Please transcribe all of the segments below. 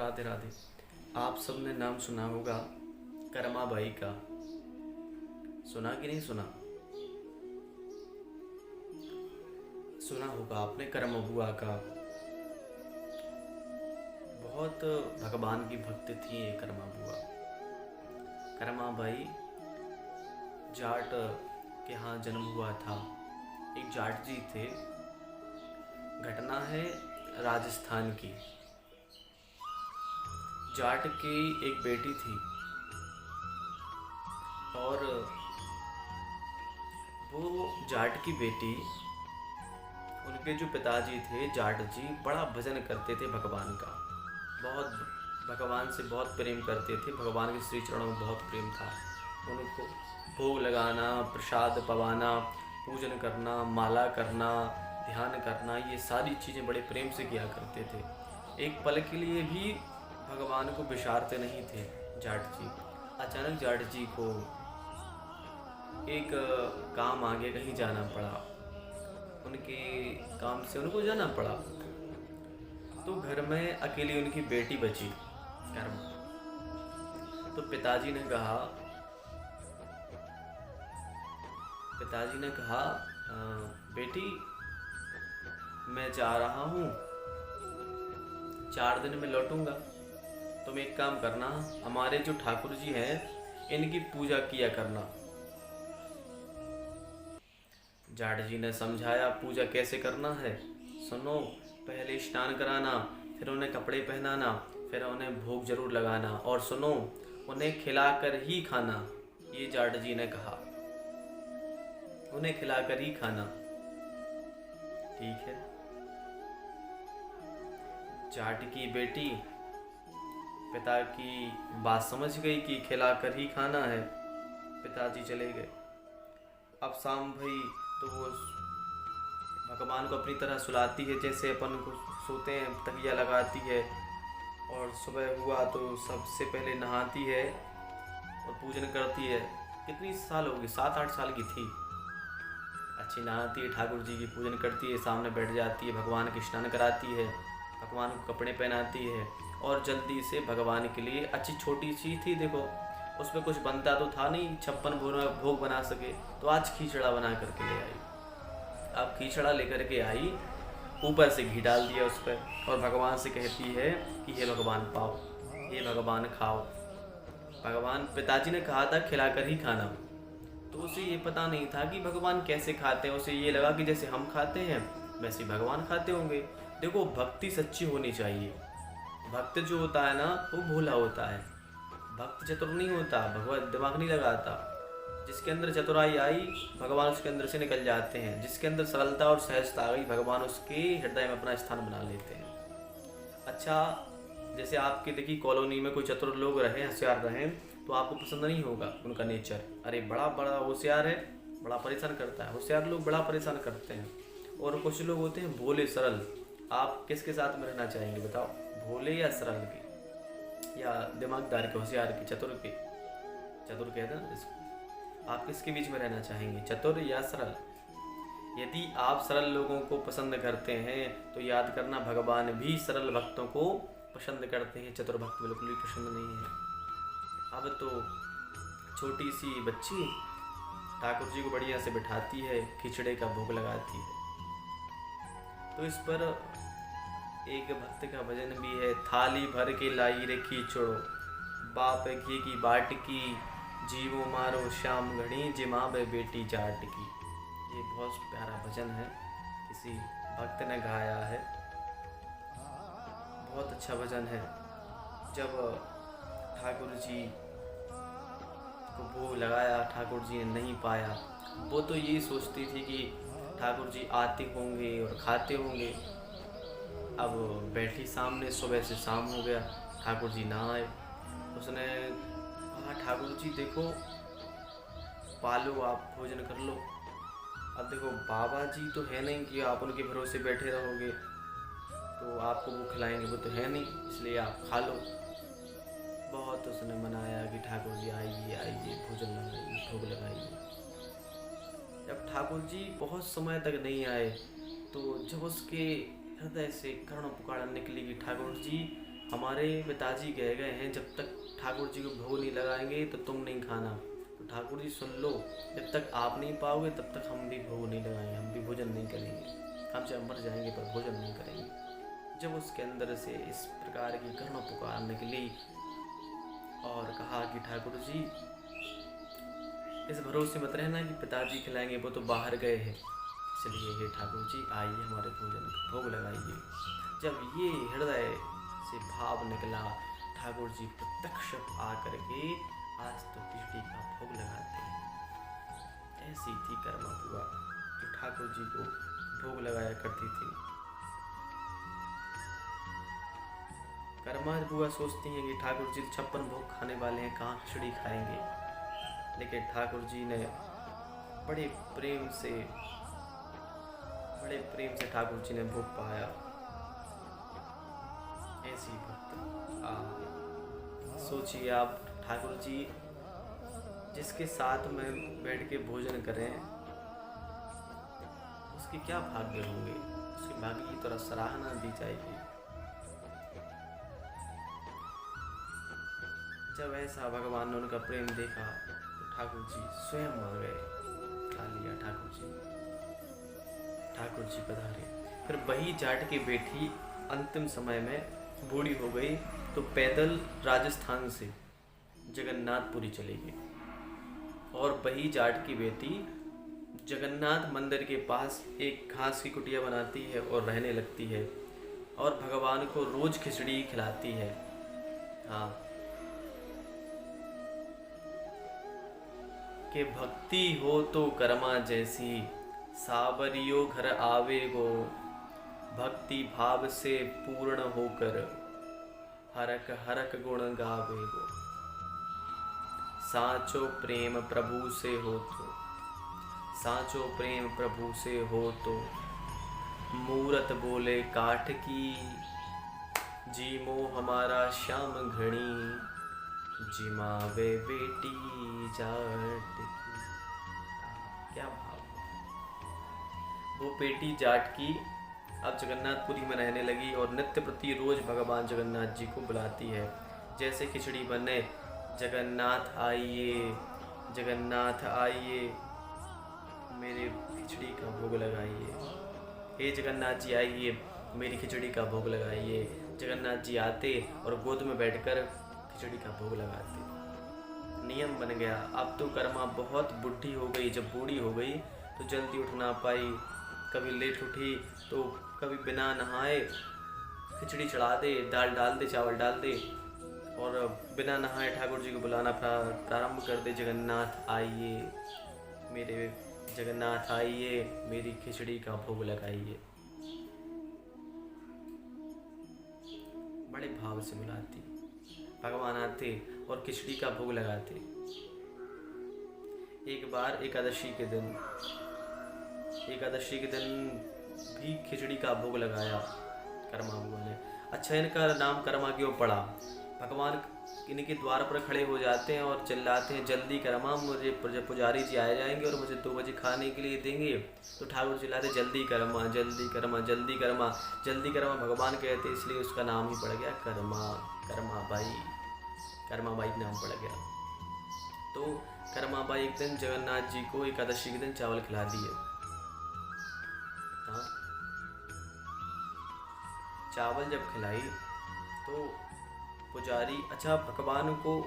राधे राधे। आप सबने नाम सुना होगा करमा बाई का। सुना कि नहीं सुना? सुना होगा आपने करमा बुआ का। बहुत भगवान की भक्त थी ये करमा बुआ। करमा बाई जाट के यहाँ जन्म हुआ था। एक जाट जी थे। घटना है राजस्थान की। जाट की एक बेटी थी और वो जाट की बेटी, उनके जो पिताजी थे जाट जी, बड़ा भजन करते थे भगवान का। बहुत भगवान से बहुत प्रेम करते थे। भगवान के श्री चरणों में बहुत प्रेम था। उनको भोग लगाना, प्रसाद पवाना, पूजन करना, माला करना, ध्यान करना, ये सारी चीज़ें बड़े प्रेम से किया करते थे। एक पल के लिए भी भगवान को बिसारते नहीं थे जाट जी। अचानक जाट जी को एक काम आ गया, कहीं जाना पड़ा। उनके काम से उनको जाना पड़ा तो घर में अकेली उनकी बेटी बची घर में। तो पिताजी ने कहा बेटी मैं जा रहा हूँ, 4 दिन में लौटूंगा। तुम एक काम करना, हमारे जो ठाकुर जी हैं इनकी पूजा किया करना। जाट जी ने समझाया पूजा कैसे करना है। सुनो, पहले स्नान कराना, फिर उन्हें कपड़े पहनाना, फिर उन्हें भोग जरूर लगाना, और सुनो, उन्हें खिलाकर ही खाना। ये जाट जी ने कहा, उन्हें खिलाकर ही खाना। ठीक है। जाट की बेटी पिता की बात समझ गई कि खिलाकर ही खाना है। पिताजी चले गए। अब शाम भई तो वो भगवान को अपनी तरह सुलाती है, जैसे अपन को सोते हैं, तकिया लगाती है। और सुबह हुआ तो सबसे पहले नहाती है और पूजन करती है। कितनी साल होगी, 7-8 साल की थी। अच्छी नहाती है, ठाकुर जी की पूजन करती है, सामने बैठ जाती है, भगवान की स्नान कराती है, भगवान को कपड़े पहनाती है और जल्दी से भगवान के लिए, अच्छी छोटी सी थी देखो, उसमें कुछ बनता तो था नहीं 56 भोग बना सके, तो आज खींचड़ा बना करके ले आई। अब खींचड़ा लेकर के आई, ऊपर से घी डाल दिया उस पर और भगवान से कहती है कि ये भगवान पाओ, ये भगवान खाओ। भगवान, पिताजी ने कहा था खिलाकर ही खाना, तो उसे ये पता नहीं था कि भगवान कैसे खाते हैं। उसे ये लगा कि जैसे हम खाते हैं वैसे भगवान खाते होंगे। देखो, भक्ति सच्ची होनी चाहिए। भक्त जो होता है ना, वो भोला होता है। भक्त चतुर नहीं होता, भगवान दिमाग नहीं लगाता। जिसके अंदर चतुराई आई, भगवान उसके अंदर से निकल जाते हैं। जिसके अंदर सरलता और सहजता आ गई, भगवान उसके हृदय में अपना स्थान बना लेते हैं। अच्छा, जैसे आपके देखिए कॉलोनी में कोई चतुर लोग रहे, होशियार रहे, तो आपको पसंद नहीं होगा उनका नेचर। अरे बड़ा बड़ा होशियार है, बड़ा परेशान करता है। होशियार लोग बड़ा परेशान करते हैं। और कुछ लोग होते हैं भोले सरल। आप किसके साथ में रहना चाहेंगे बताओ, भोले या सरल के, या दिमागदार के, होशियार के, चतुर के? चतुर कहते हैं ना इसको। आप किसके बीच में रहना चाहेंगे, चतुर या सरल? यदि आप सरल लोगों को पसंद करते हैं तो याद करना, भगवान भी सरल भक्तों को पसंद करते हैं। चतुर भक्त बिल्कुल भी पसंद नहीं है। अब तो छोटी सी बच्ची ठाकुर जी को बढ़िया से बिठाती है, खिचड़े का भोग लगाती है। तो इस पर एक भक्त का भजन भी है, थाली भर के लाई रे खिचड़ो, बाप घी की बाट की, जीवो मारो श्याम घड़ी, जिमावे बेटी जाट की। ये बहुत प्यारा भजन है, किसी भक्त ने गाया है। बहुत अच्छा भजन है। जब ठाकुर जी को भोग लगाया, ठाकुर जी ने नहीं पाया, वो तो यही सोचती थी कि ठाकुर जी आते होंगे और खाते होंगे। अब बैठी सामने, सुबह से शाम हो गया, ठाकुर जी ना आए। उसने कहा, ठाकुर जी देखो, पालो, आप भोजन कर लो। अब देखो, बाबा जी तो है नहीं कि आप उनके भरोसे बैठे रहोगे तो आपको वो खिलाएंगे, वो तो है नहीं, इसलिए आप खा लो। बहुत उसने मनाया कि ठाकुर जी आइए आइए, भोजन लगाइए, भोग लगाइए। जब ठाकुर जी बहुत समय तक नहीं आए तो जब उसके हृदय से करुण पुकार निकली कि ठाकुर जी हमारे पिताजी कह गए हैं जब तक ठाकुर जी को भोग नहीं लगाएंगे तो तुम नहीं खाना। तो ठाकुर जी सुन लो, जब तक आप नहीं पाओगे तब तक हम भी भोग नहीं लगाएंगे, हम भी भोजन नहीं करेंगे, हम चाहे मर जाएंगे पर भोजन नहीं करेंगे। जब उसके अंदर से इस प्रकार की करुणा पुकार निकली और कहा कि ठाकुर जी इस भरोसे मत रहना कि पिताजी खिलाएंगे, वो तो बाहर गए हैं, चलिए हे ठाकुर जी आइए हमारे भोजन का भोग लगाइए। जब ये हृदय से भाव निकला, ठाकुर जी प्रत्यक्ष आकर के आज तो खिचड़ी का भोग लगाते हैं। ऐसी थी कर्मा बुआ जो ठाकुर जी को भोग लगाया करती थी। कर्मा बुआ सोचती हैं कि ठाकुर जी 56 भोग खाने वाले हैं, कहाँ खिचड़ी खाएंगे, लेकिन ठाकुर जी ने बड़े प्रेम से ठाकुर जी ने भोग पाया। ऐसी भक्त सोचिए आप, ठाकुर जी जिसके साथ में बैठ के भोजन करें उसके क्या भाग्य होंगे, उसके भाग्य की तरह सराहना दी जाएगी। जब ऐसा भगवान ने उनका प्रेम देखा तो ठाकुर जी स्वयं आ गए, खा लिया ठाकुर जी पधारे। फिर वही जाट की बेटी अंतिम समय में बूढ़ी हो गई तो पैदल राजस्थान से जगन्नाथपुरी चली गई और वही जाट की बेटी जगन्नाथ मंदिर के पास एक घास की कुटिया बनाती है और रहने लगती है और भगवान को रोज खिचड़ी खिलाती है। हाँ, कि भक्ति हो तो कर्मा जैसी, सावरियो घर आवे गो, भक्ति भाव से पूर्ण होकर हरक हरक गुण गावे गो, साचो प्रेम प्रभु से हो तो, साचो प्रेम प्रभु से हो तो, मूरत बोले काठ की, जीमो हमारा श्याम घणी, जिमावे बेटी जाट की। क्या भाव, वो बेटी जाट की अब जगन्नाथपुरी में रहने लगी और नित्य प्रति रोज भगवान जगन्नाथ जी को बुलाती है। जैसे खिचड़ी बने, जगन्नाथ आइए, जगन्नाथ आइए, मेरे खिचड़ी का भोग लगाइए, हे जगन्नाथ जी आइए, मेरी खिचड़ी का भोग लगाइए। जगन्नाथ जी आते और गोद में बैठकर खिचड़ी का भोग लगाते। नियम बन गया। अब तो कर्मा बहुत बुढ़ी हो गई, जब बूढ़ी हो गई तो जल्दी उठ ना पाई, कभी लेट उठी तो कभी बिना नहाए खिचड़ी चढ़ा दे, दाल डाल दे, चावल डाल दे और बिना नहाए ठाकुर जी को बुलाना प्रारंभ कर दे, जगन्नाथ आइए, मेरे जगन्नाथ आइए, मेरी खिचड़ी का भोग लगाइए। बड़े भाव से बुलाती, भगवान आते और खिचड़ी का भोग लगाते। एक बार एकादशी के दिन भी खिचड़ी का भोग लगाया कर्मा बुआ ने। अच्छा, इनका नाम कर्मा क्यों पड़ा? भगवान इनके द्वार पर खड़े हो जाते हैं और चिल्लाते हैं, जल्दी कर्मा, मुझे पुजारी जी आ जाएंगे और मुझे 2 बजे खाने के लिए देंगे। तो ठाकुर चिल्लाते, जल्दी कर्मा, जल्दी कर्मा, जल्दी कर्मा, जल्दी कर्मा। भगवान कहते, इसलिए उसका नाम ही पड़ गया कर्मा, कर्मा बाई नाम पड़ गया। तो कर्मा बाई एक दिन जगन्नाथ जी को एकादशी के दिन चावल खिला दिए। हाँ, चावल जब खिलाई तो पुजारी, अच्छा, भगवान को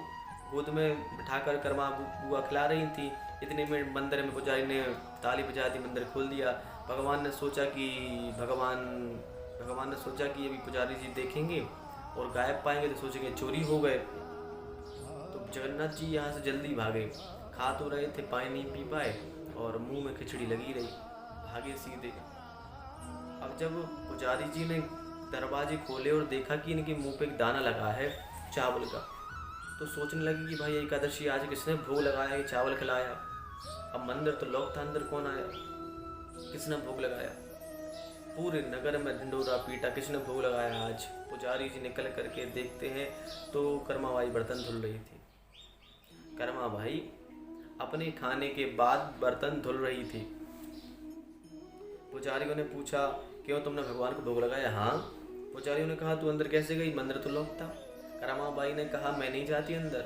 गोद में बिठाकर कर्मा बुआ खिला रही थी। इतने में मंदिर में पुजारी ने ताली बजा दी, मंदिर खोल दिया। भगवान ने सोचा कि अभी पुजारी जी देखेंगे और गायब पाएंगे तो सोचेंगे चोरी हो गए। तो जगन्नाथ जी यहाँ से जल्दी भागे, खा तो रहे थे, पानी नहीं पी पाए और मुंह में खिचड़ी लगी रही, भागे सीधे। अब जब पुजारी जी ने दरवाजे खोले और देखा कि इनके मुंह पे एक दाना लगा है चावल का, तो सोचने लगी कि भाई एकादशी आज किसने भोग लगाया, ये चावल खिलाया। अब मंदिर तो लॉक था, अंदर कौन आया, किसने भोग लगाया? पूरे नगर में ढिंडोरा पीटा, किसने भोग लगाया आज? पुजारी जी निकल करके देखते हैं तो कर्मा बाई बर्तन धुल रही थी। कर्मा भाई अपने खाने के बाद बर्तन धुल रही थी। पुजारियों ने पूछा, क्यों तुमने भगवान को भोग लगाया? हाँ। पुजारियों ने कहा तू अंदर कैसे गई, मंदिर तो लॉक था। रमाबाई ने कहा मैं नहीं जाती अंदर,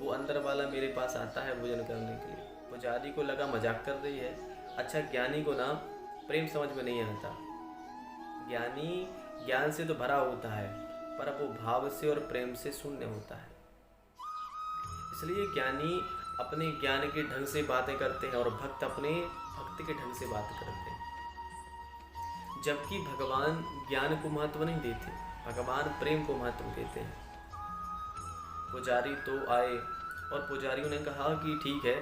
वो अंदर वाला मेरे पास आता है भोजन करने के लिए। पुजारी को लगा मजाक कर रही है। अच्छा, ज्ञानी को ना प्रेम समझ में नहीं आता। ज्ञानी ज्ञान से तो भरा होता है, पर वो भाव से और प्रेम से शून्य होता है। इसलिए ज्ञानी अपने ज्ञान के ढंग से बातें करते हैं और भक्त अपने भक्ति के ढंग से बात करते हैं। जबकि भगवान ज्ञान को महत्व नहीं देते, भगवान प्रेम को महत्व देते हैं। पुजारी तो आए और पुजारियों ने कहा कि ठीक है,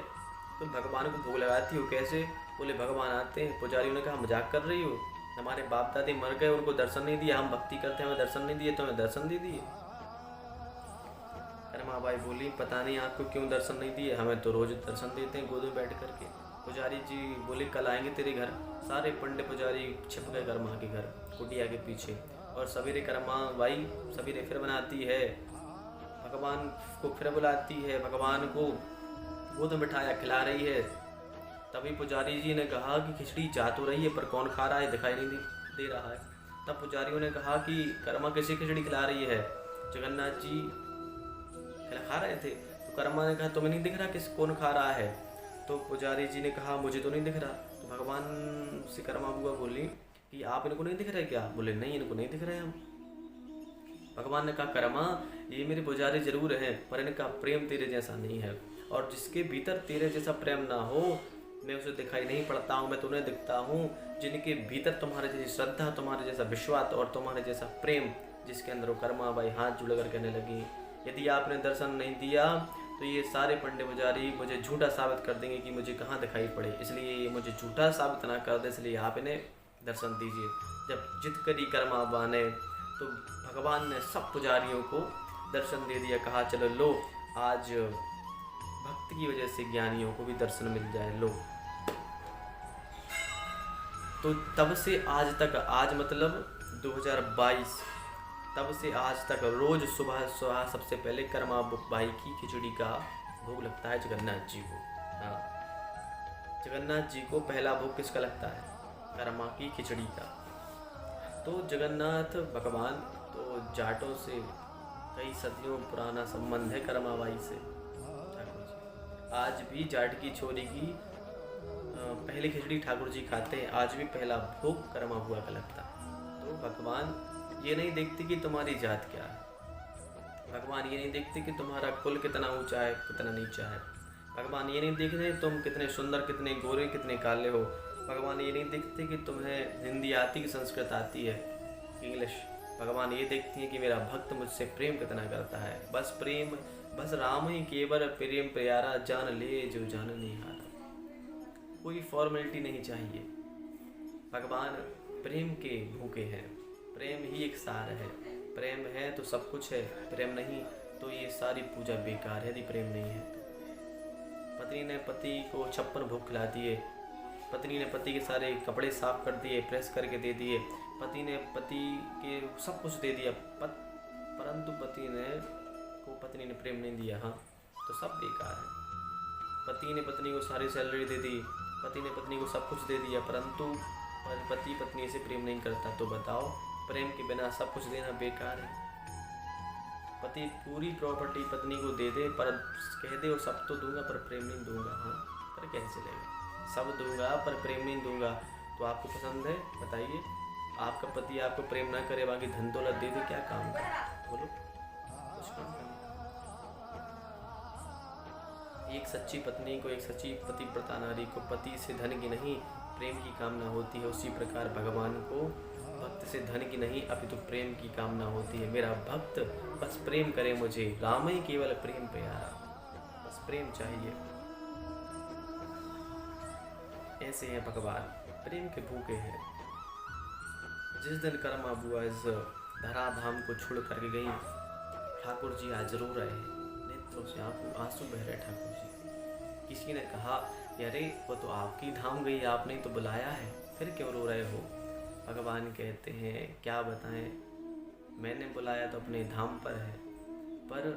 तुम भगवान को भोग लगाती हो कैसे? बोले भगवान आते हैं। पुजारियों ने कहा मजाक कर रही हो, हमारे बाप दादी मर गए, उनको दर्शन नहीं दिया, हम भक्ति करते हैं हमें दर्शन नहीं दिए, तुम्हें दर्शन दे दिए। रमाबाई बोली पता नहीं आपको क्यों दर्शन नहीं दिए, हमें तो रोज दर्शन देते हैं गोद में बैठ करके। पुजारी जी बोले कल आएंगे तेरे घर। सारे पंडित पुजारी छिप गए कर्मा के घर कुटिया के पीछे। और सवेरे कर्मा बाई सवेरे फिर बनाती है, भगवान को फिर बुलाती है, भगवान को गोद में बिठाया खिला रही है। तभी पुजारी जी ने कहा कि खिचड़ी जा तो रही है पर कौन खा रहा है, दिखाई नहीं दे रहा है। तब पुजारियों ने कहा कि कर्मा कैसे खिचड़ी खिला रही है? जगन्नाथ जी खा रहे थे। तो कर्मा ने कहा तुम्हें नहीं दिख रहा किस कौन खा रहा है? तो पुजारी जी ने कहा मुझे तो नहीं दिख रहा। तो भगवान से कर्मा बुआ बोली कि आप इनको नहीं दिख रहे क्या? बोले नहीं इनको नहीं दिख रहे हम। भगवान ने कहा कर्मा ये मेरे पुजारी जरूर हैं पर इनका प्रेम तेरे जैसा नहीं है, और जिसके भीतर तेरे जैसा प्रेम ना हो मैं उसे दिखाई नहीं पड़ता हूँ, मैं तुम्हें दिखता हूँ। जिनके भीतर तुम्हारे जैसी श्रद्धा, तुम्हारे जैसा विश्वास और तुम्हारे जैसा प्रेम, जिसके अंदर वो कर्मा बाई हाथ जुड़ कर कहने लगी यदि आपने दर्शन नहीं दिया तो ये सारे पंडित पुजारी मुझे झूठा साबित कर देंगे कि मुझे कहाँ दिखाई पड़े, इसलिए ये मुझे झूठा साबित ना कर दे, इसलिए आप इन्हें दर्शन दीजिए। जब जिद करी कर्मा बा ने तो भगवान ने सब पुजारियों को दर्शन दे दिया। कहा चलो लो आज भक्त की वजह से ज्ञानियों को भी दर्शन मिल जाए, लो। तो तब से आज तक, आज मतलब 2022, तब से आज तक रोज सुबह सुबह सबसे पहले कर्मा बाई की खिचड़ी का भोग लगता है जगन्नाथ जी को। हाँ, जगन्नाथ जी को पहला भोग किसका लगता है? कर्मा की खिचड़ी का। तो जगन्नाथ भगवान तो जाटों से कई सदियों पुराना संबंध है कर्मा बाई से। आज भी जाट की छोरी की पहली खिचड़ी ठाकुर जी खाते हैं, आज भी पहला भोग कर्मा बुआ का लगता है। तो भगवान ये नहीं देखते कि तुम्हारी जात क्या है, भगवान ये नहीं देखते कि तुम्हारा कुल कितना ऊंचा है कितना नीचा है, भगवान ये नहीं देखते तुम कितने सुंदर कितने गोरे कितने काले हो, भगवान ये नहीं देखते कि तुम्हें हिंदी आती कि संस्कृत आती है इंग्लिश। भगवान ये देखते हैं कि मेरा भक्त मुझसे प्रेम कितना करता है। बस प्रेम, बस राम ही केवल प्रेम प्यारा, जान ले जो जान नहीं हारा। कोई फॉर्मेलिटी नहीं चाहिए। भगवान प्रेम के भूखे हैं, प्रेम ही एक सार है। प्रेम है तो सब कुछ है, प्रेम नहीं तो ये सारी पूजा बेकार है। यदि प्रेम नहीं है तो पत्नी ने पति को 56 भोग खिला दिए, पत्नी ने पति के सारे कपड़े साफ कर दिए, प्रेस करके दे दिए, पति ने पति के सब कुछ दे दिया, परंतु पत्नी ने प्रेम नहीं दिया, हाँ तो सब बेकार है। पति ने पत्नी को सारी सैलरी दे दी, पति ने पत्नी को सब कुछ दे दिया, परंतु पति पत्नी से प्रेम नहीं करता, तो बताओ प्रेम के बिना सब कुछ देना बेकार है। पति पूरी प्रॉपर्टी पत्नी को दे दे पर कह दे वो सब तो दूंगा पर प्रेम नहीं दूंगा, हाँ पर कैसे चलेगा? सब दूंगा पर प्रेम नहीं दूंगा, तो आपको पसंद है? बताइए। आपका पति आपको प्रेम ना करे, बाकी धन दौलत दे दे, क्या काम करे? बोलो, कुछ काम करे। एक सच्ची पत्नी को, एक सच्ची पतिव्रता नारी को पति से धन की नहीं प्रेम की कामना होती है। उसी प्रकार भगवान को भक्त से धन की नहीं अपितु प्रेम की कामना होती है। मेरा भक्त बस प्रेम करे मुझे, राम ही केवल प्रेम प्यारा, बस प्रेम चाहिए। ऐसे हैं भगवान, प्रेम के भूखे हैं। जिस दिन कर्मा बुआ इस धराधाम को छोड़ करके गई, ठाकुर जी आज रो रहे हैं, नेत्रों से आंसू बह रहे ठाकुर जी। किसी ने कहा अरे वो तो आपकी धाम गई, आपने तो बुलाया है, फिर क्यों रो रहे हो? भगवान कहते हैं क्या बताएं, मैंने बुलाया तो अपने धाम पर है, पर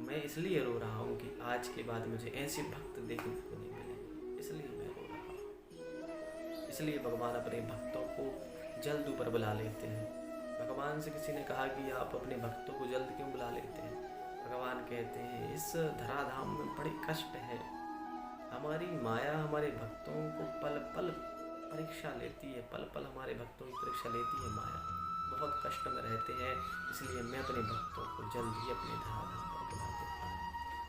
मैं इसलिए रो रहा हूँ कि आज के बाद मुझे ऐसे भक्त देखने को नहीं मिले, इसलिए मैं रो रहा हूँ। इसलिए भगवान अपने भक्तों को जल्द ऊपर बुला लेते हैं। भगवान से किसी ने कहा कि आप अपने भक्तों को जल्द क्यों बुला लेते हैं? भगवान कहते हैं इस धराधाम में बड़े कष्ट है। हमारी माया हमारे भक्तों को पल पल परीक्षा लेती है, पल पल हमारे भक्तों की परीक्षा लेती है माया। बहुत कष्ट में रहते हैं, इसलिए मैं अपने भक्तों को जल्द ही अपने धराधाम पर बुला देता हूँ।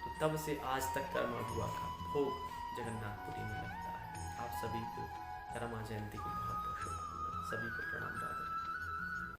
तो तब से आज तक कर्मा हुआ का भोग जगन्नाथपुरी में लगता है। आप सभी को कर्मा जयंती की बहुत बहुत शुभकामनाएं। सभी को प्रणाम।